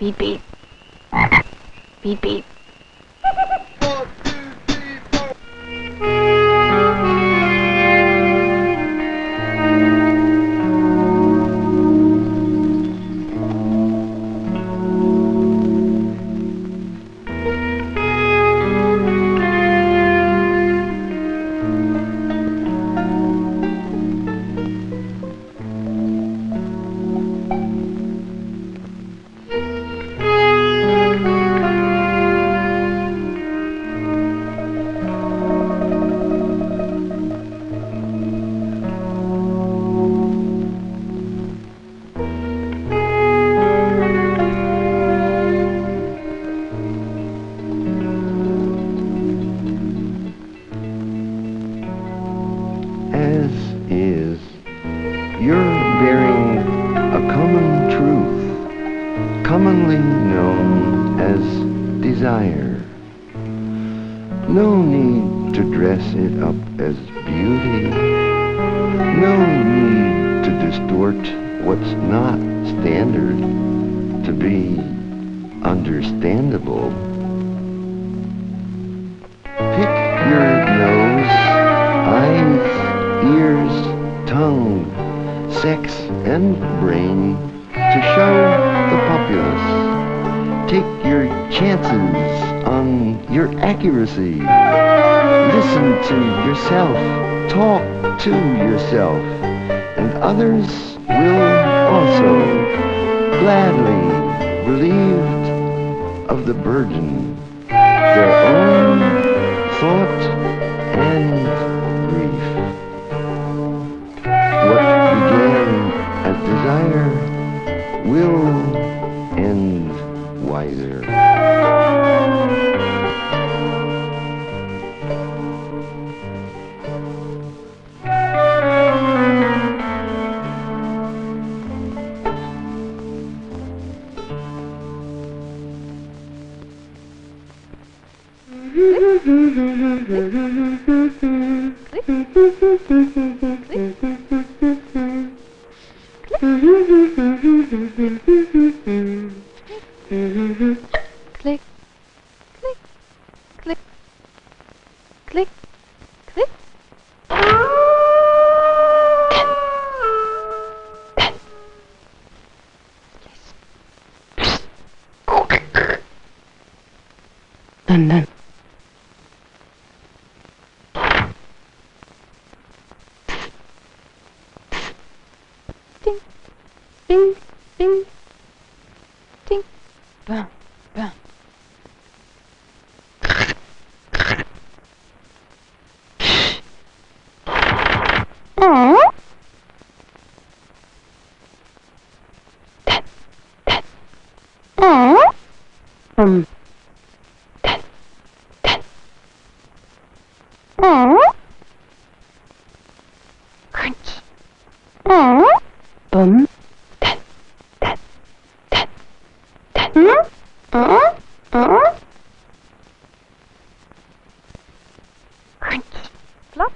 Beep beep. Beep beep. commonly known as desire. No need to dress it up as beauty. No need to distort what's not standard to be understandable. Pick your nose, eyes, ears, tongue, sex, and brain to show the populace. Take your chances on your accuracy. Listen to yourself, talk to yourself, and others will also, gladly relieved of the burden, their own thought and grief. What began as desire will end wiser. Click, click, click, click, click. Dun. Ding, ding, ding, ding, bam, bam. Crunch. Bum. Crunch. Flop.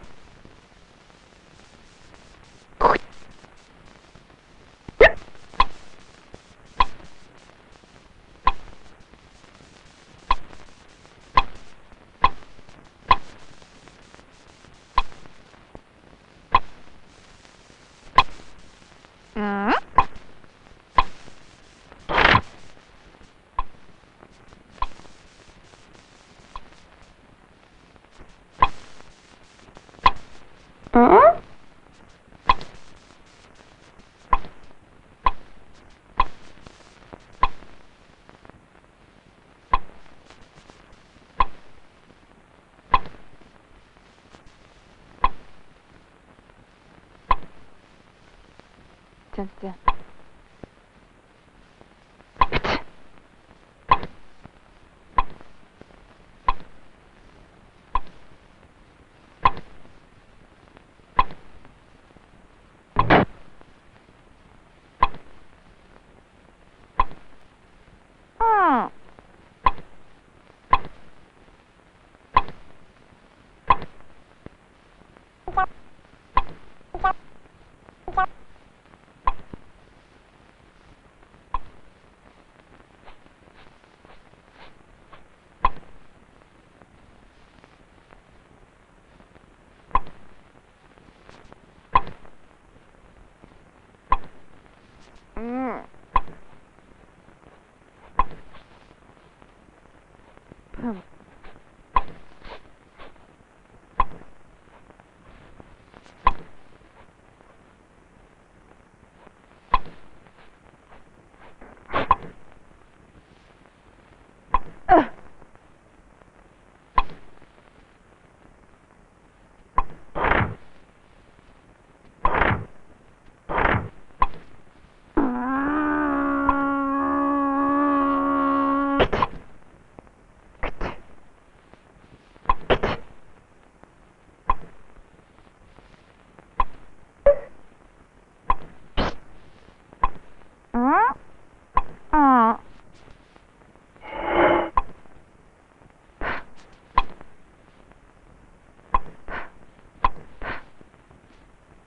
Dun, dun.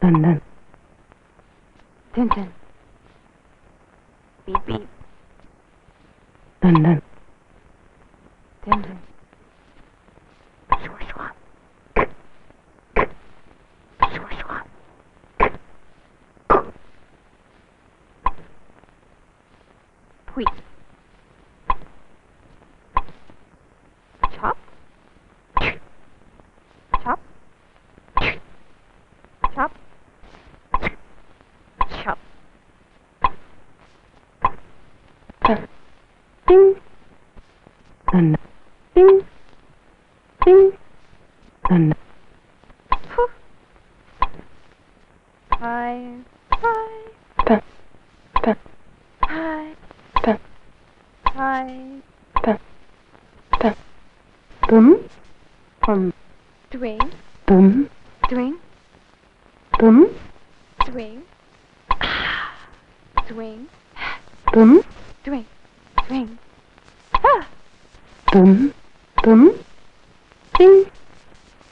Dun dun. Tin tin. Beep beep. Dun dun. Tin tin. Shwa shwa. Shwa shwa. Tweet. Chop. Chop. Chop. Chop. Ding. Dun dun. Ding. Ding. Dun dun. Poof. Hi. Hi. Dun. Dun. Hi. Dun. Hi. Dun. Dun. Dum. From. Swing. Dum. Swing. Dum. Swing. Swing. Dum. Swing. Swing. Ah. Dum. Dum. Ding.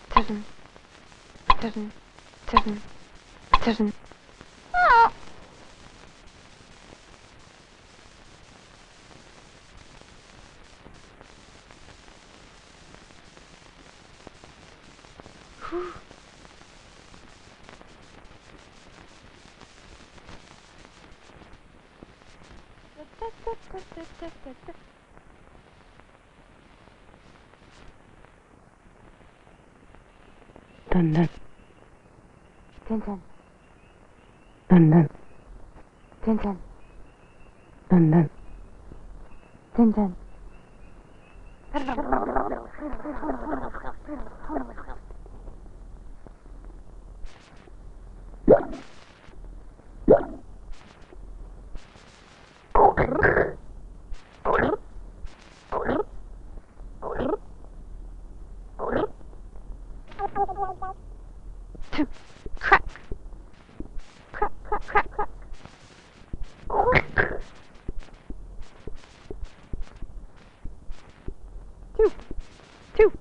Tiddin. Tiddin. Tiddin. Tiddin. Ah. Whew. Dun dun. Tin tin. Dun dun. Tin tin. Dun dun. Tin tin. Crack. Crack, crack, crack, crack. Two. Two.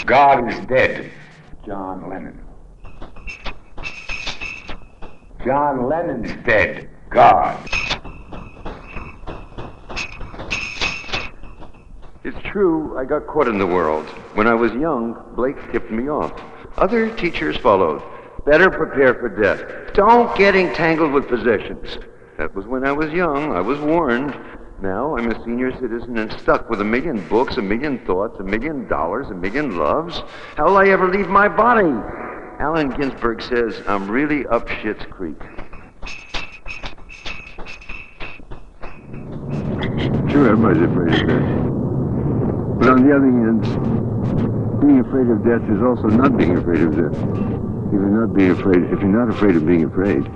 God is dead. John Lennon. John Lennon's dead. God. It's true, I got caught in the world. When I was young, Blake tipped me off. Other teachers followed. Better prepare for death. Don't get entangled with possessions. That was when I was young. I was warned. Now I'm a senior citizen and stuck with 1 million books, 1 million thoughts, $1 million, 1 million loves. How'll I ever leave my body? Allen Ginsberg says I'm really up shit's creek. Sure, everybody's afraid of death. But on the other hand, being afraid of death is also not being afraid of death. If you're not afraid of being afraid,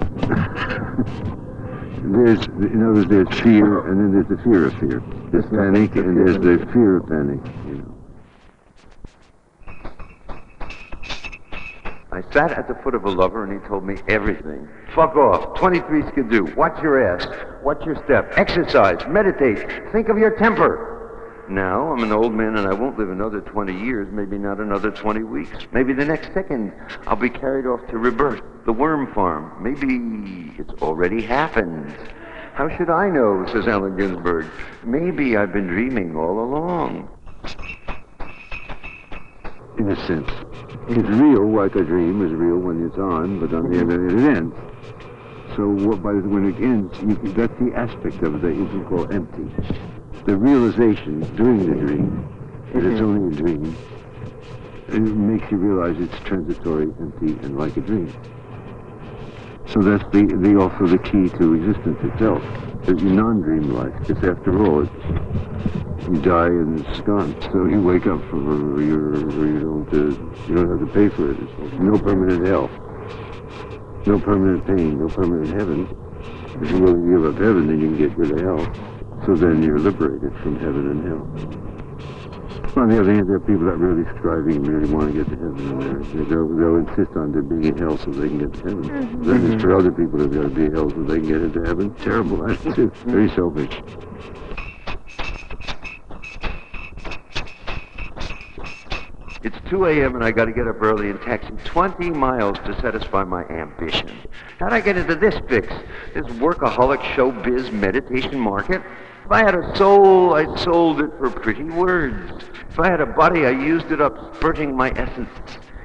in other words, there's fear, and then there's the fear of fear. There's panic, and there's the fear of panic, you know. I sat at the foot of a lover and he told me everything. Fuck off. 23 skidoo. Watch your ass. Watch your step. Exercise. Meditate. Think of your temper. Now I'm an old man and I won't live another 20 years, maybe not another 20 weeks. Maybe the next second I'll be carried off to rebirth, the worm farm. Maybe it's already happened. How should I know, says Allen Ginsberg. Maybe I've been dreaming all along. In a sense. It's real, like a dream is real when it's on, but on the other hand, it ends. So when it ends, that's the aspect of it that you can call empty. The realization during the dream that it's only a dream, it makes you realize it's transitory, empty, and like a dream. So So that's also the key to existence itself. It's non-dream life, because after all, you die and it's gone. So you wake up or you don't have to pay for it. It's no permanent hell, no permanent pain, no permanent heaven. If you really give up heaven, then you can get rid of hell. So then you're liberated from heaven and hell. On the other hand, there are people that are really striving and really want to get to heaven, and they'll insist on there being a hell so they can get to heaven. Then it's for other people there's got to be a hell so they can get into heaven. Terrible attitude. Very selfish. It's 2 a.m. and I got to get up early and taxi 20 miles to satisfy my ambition. How'd I get into this fix? This workaholic showbiz meditation market? If I had a soul, I sold it for pretty words. If I had a body, I used it up, spurting my essence.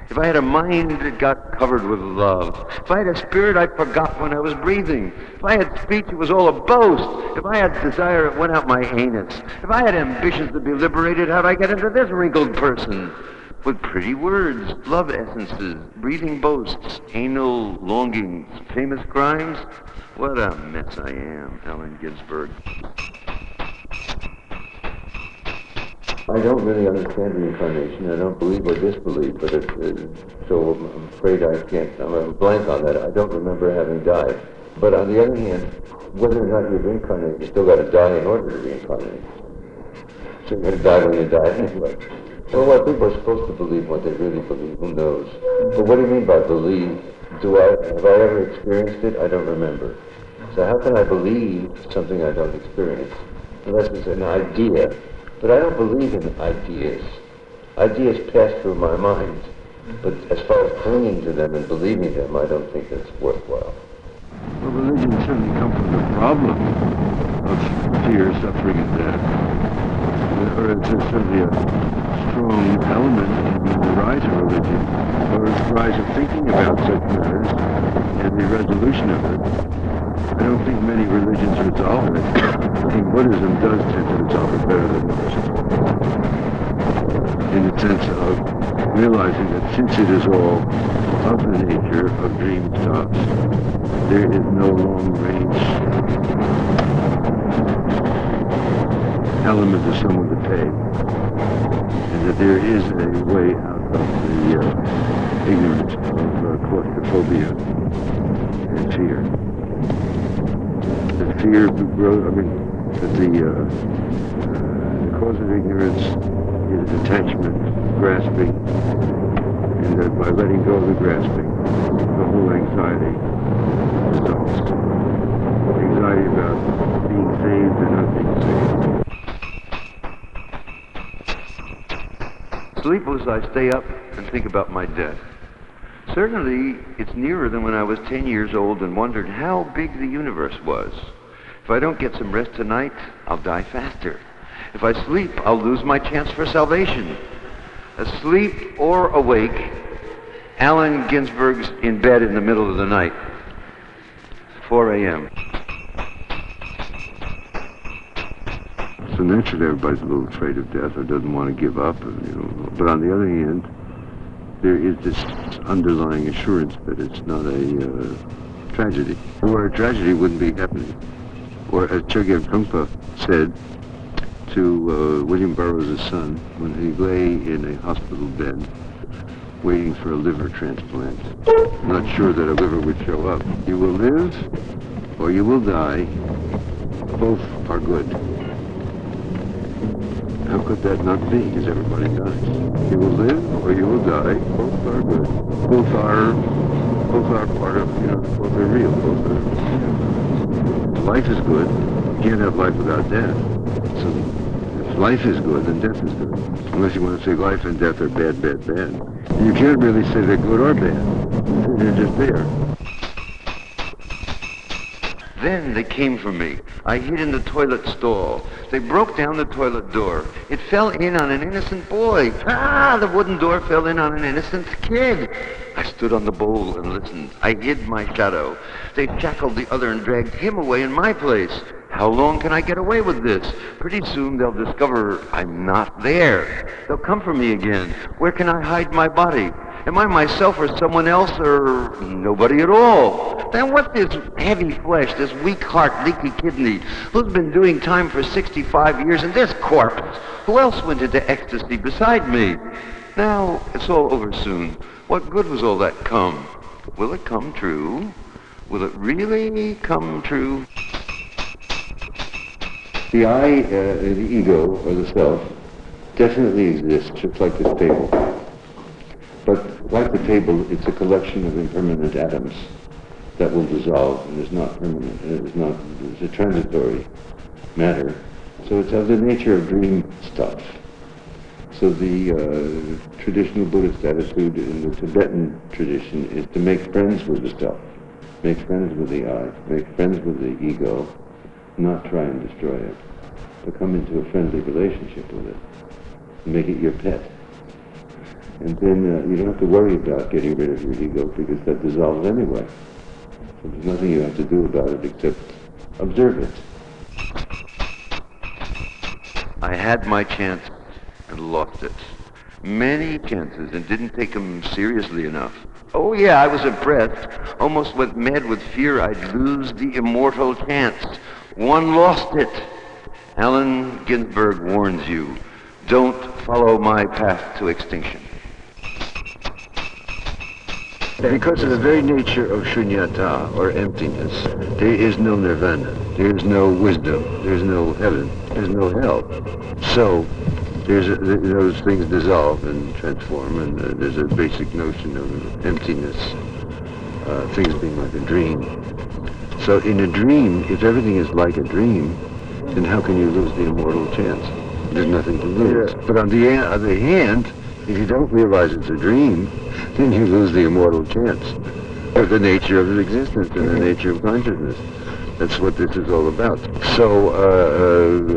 If I had a mind, it got covered with love. If I had a spirit, I forgot when I was breathing. If I had speech, it was all a boast. If I had desire, it went out my anus. If I had ambitions to be liberated, how'd I get into this wrinkled person? With pretty words, love essences, breathing boasts, anal longings, famous crimes. What a mess I am, Allen Ginsberg. I don't really understand reincarnation. I don't believe or disbelieve, but so I'm afraid I'm blank on that. I don't remember having died. But on the other hand, whether or not you're reincarnated, you still got to die in order to reincarnate. So you're going to die when you die anyway. Well, what people are supposed to believe, what they really believe, who knows? But what do you mean by believe? Have I ever experienced it? I don't remember. So how can I believe something I don't experience? Unless it's an idea. But I don't believe in ideas. Ideas pass through my mind. But as far as clinging to them and believing them, I don't think that's worthwhile. Well, religion certainly comes from the problem of fear, suffering, and death. Or it's certainly a strong element in the rise of religion, or the rise of thinking about such matters and the resolution of it. I don't think many religions resolve it. I think Buddhism does tend to resolve it better than most. In the sense of realizing that since it is all of the nature of dream stops, there is no long-range element of someone to pay. And that there is a way out of the ignorance of claustrophobia and fear. The fear grows, that the cause of ignorance is attachment, grasping, and that by letting go of the grasping, the whole anxiety dissolves. Anxiety about being saved or not being saved. Sleepless, I stay up and think about my death. Certainly, it's nearer than when I was 10 years old and wondered how big the universe was. If I don't get some rest tonight, I'll die faster. If I sleep, I'll lose my chance for salvation. Asleep or awake, Allen Ginsberg's in bed in the middle of the night. 4 a.m. So naturally, everybody's a little afraid of death or doesn't want to give up. But on the other hand, there is this underlying assurance that it's not a tragedy. Or a tragedy wouldn't be happening. Or as Chogyam Trungpa said to William Burroughs' son when he lay in a hospital bed waiting for a liver transplant, not sure that a liver would show up. You will live or you will die. Both are good. How could that not be? Because everybody dies. You will live or you will die. Both are good. Both are part of, both are real. Both are. Life is good. You can't have life without death. So if life is good, then death is good. Unless you want to say life and death are bad, bad, bad. You can't really say they're good or bad. They're just there. Then they came for me. I hid in the toilet stall. They broke down the toilet door. It fell in on an innocent boy. The wooden door fell in on an innocent kid. I stood on the bowl and listened. I hid my shadow. They shackled the other and dragged him away in my place. How long can I get away with this? Pretty soon they'll discover I'm not there. They'll come for me again. Where can I hide my body? Am I myself or someone else or nobody at all? Then what's this heavy flesh, this weak heart, leaky kidney, who's been doing time for 65 years, and this corpse? Who else went into ecstasy beside me? Now, it's all over soon. What good was all that come? Will it come true? Will it really come true? The I, the ego, or the self, definitely exists, just like this table. But like the table, it's a collection of impermanent atoms that will dissolve and is not permanent, it's a transitory matter. So it's of the nature of dream stuff. So the traditional Buddhist attitude in the Tibetan tradition is to make friends with the self, make friends with the I, make friends with the ego, not try and destroy it, but come into a friendly relationship with it, and make it your pet. And then you don't have to worry about getting rid of your ego because that dissolves anyway. So there's nothing you have to do about it except observe it. I had my chance and lost it. Many chances and didn't take them seriously enough. Oh yeah, I was impressed. Almost went mad with fear I'd lose the immortal chance. One lost it. Allen Ginsberg warns you, don't follow my path to extinction. Because of the very nature of shunyata, or emptiness, there is no nirvana, there is no wisdom, there is no heaven, there is no hell. So, those things dissolve and transform, and there's a basic notion of emptiness, things being like a dream. So in a dream, if everything is like a dream, then how can you lose the immortal chance? There's nothing to lose. Yeah. But on the other hand, if you don't realize it's a dream, then you lose the immortal chance of the nature of existence and the nature of consciousness. That's what this is all about. So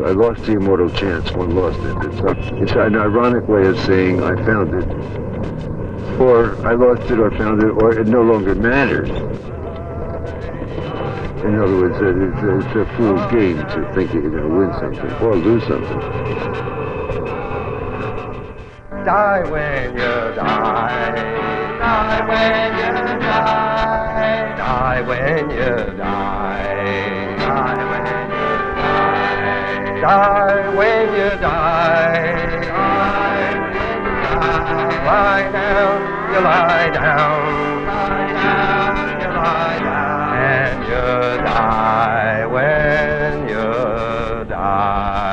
I lost the immortal chance. One lost it. It's an ironic way of saying I found it, or I lost it, or found it, or it no longer matters. In other words, it's a fool's game to think that you're going to win something or lose something. Die when you die. Die when you die. Die when you die. Die when you die. Die when you die. Lie down, you lie down. Lie down, you lie down. And you die when you die.